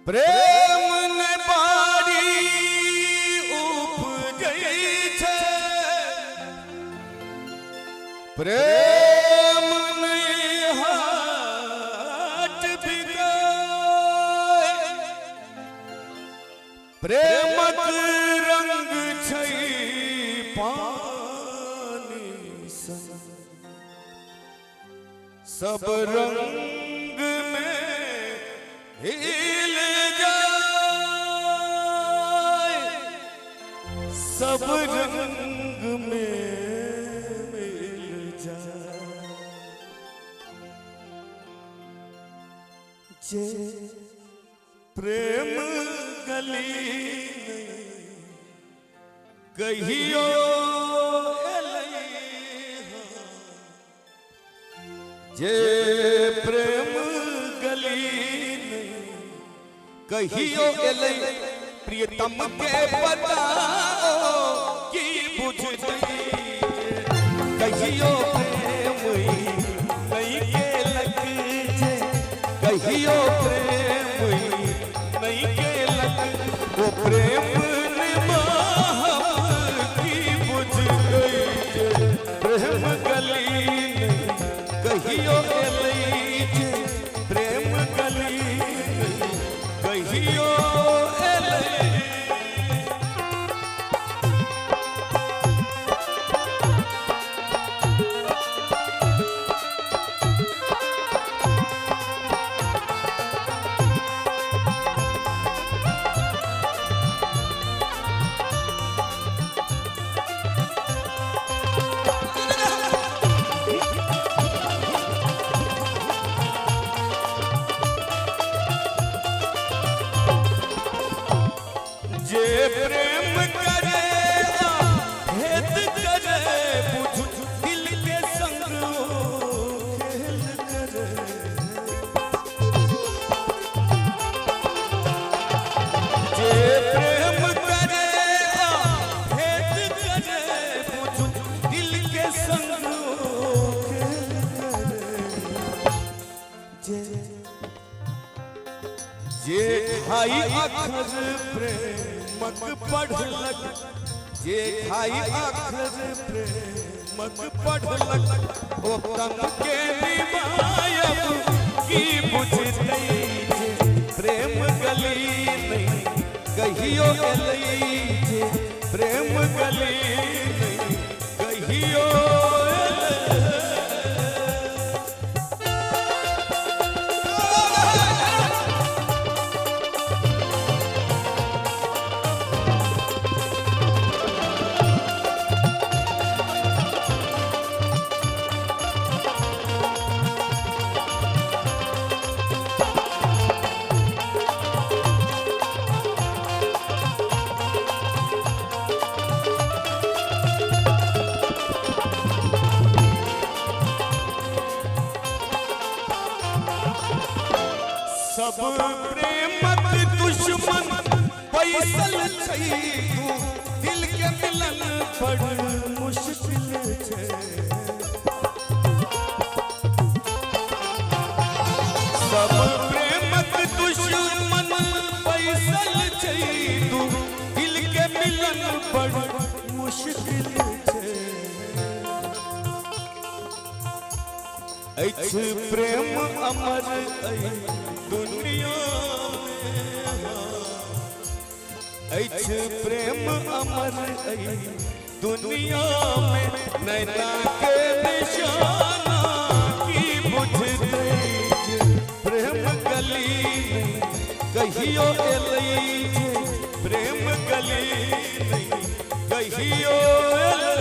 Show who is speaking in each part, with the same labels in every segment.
Speaker 1: प्रेम ने बारी उपजई छे, प्रेम ने हाट बिकाय, प्रेमक रंग छई पानी सन, सब रंग में हिल जाए, सब रंग में मिल जाए। जे प्रेम गली कहियो जे प्रेम गली कहियो एलै प्रियतम के बताओ की बुझ गई, कहियो प्रेम नहीं के लग जे, कहियो प्रेम नहीं के लग, वो प्रेम की बुझ गई जे प्रेम गली कहियो एलै जे प्रेम गली कहियो एलै। जे प्रेम करे भेद करे बुझ दिल के संग खेल करे, जे प्रेम करे भेद करे बुझ दिल के संग खेल करे, जे खाई अखर प्रेमक पढ़लक, जे खाई अखर प्रेमक पढ़लक, ओ तन के निभायब की बुझतै जे प्रेम गली नहीं कहियो एलै जे प्रेम गली नहीं कहियो एलै। सब प्रेमक दुश्मन पैसल छै, तू दिल के मिलन बड़ मुश्किल छै, सब प्रेमक दुश्मन पैसल छै, तू दिल के मिलन बड़ मुश्किल छै। अछि प्रेम अमर दुनिया में, अछि प्रेम अमर दुनिया में, नैना के निशाना की बुझ गई जे प्रेम गली नहीं कहियो एलै जे प्रेम गली नहीं कहियो एलै।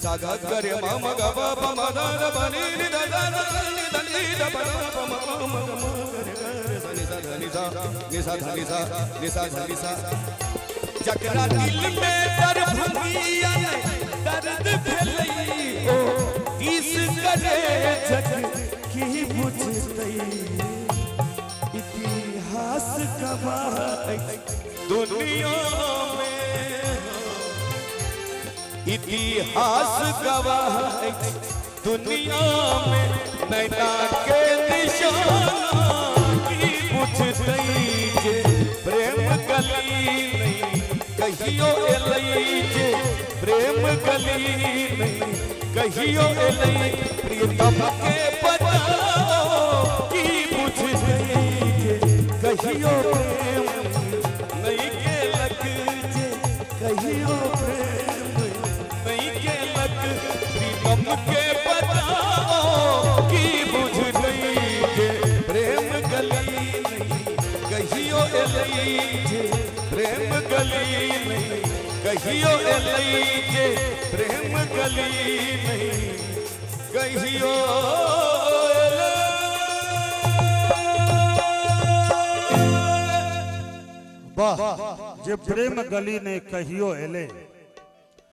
Speaker 1: सा गा गा रे मा म गा पा पा म दा दा प नि नि दा दा दा नि दा नि दा प दा प म म ग म ग रे गा रे सा नि सा धा नि सा नि सा धा नि सा नि सा धा नि सा जकरा दिल में डर भंगिया दर्द फैलई ओ किस करे जग की बुझतई इतिहास गवाह दुनिया में इतिहास गवाह दुनिया में नैना के निशाना की बुझतई जे प्रेम गली नहीं कहियो एलई जे प्रेम गली नहीं कहियो एलई प्रियतम के बताओ की बुझतई जे कहियो प्रेम नहीं के लग जे कहियो प्रेम नहीं के लग प्रियतम के बताओ की बुझतई जे प्रेम गली नहीं कहियो एलई जे प्रेम गली नहीं कहियो एलई जे प्रेम गली नहीं कहियो
Speaker 2: वाह जे प्रेम गली ने कहियो एले।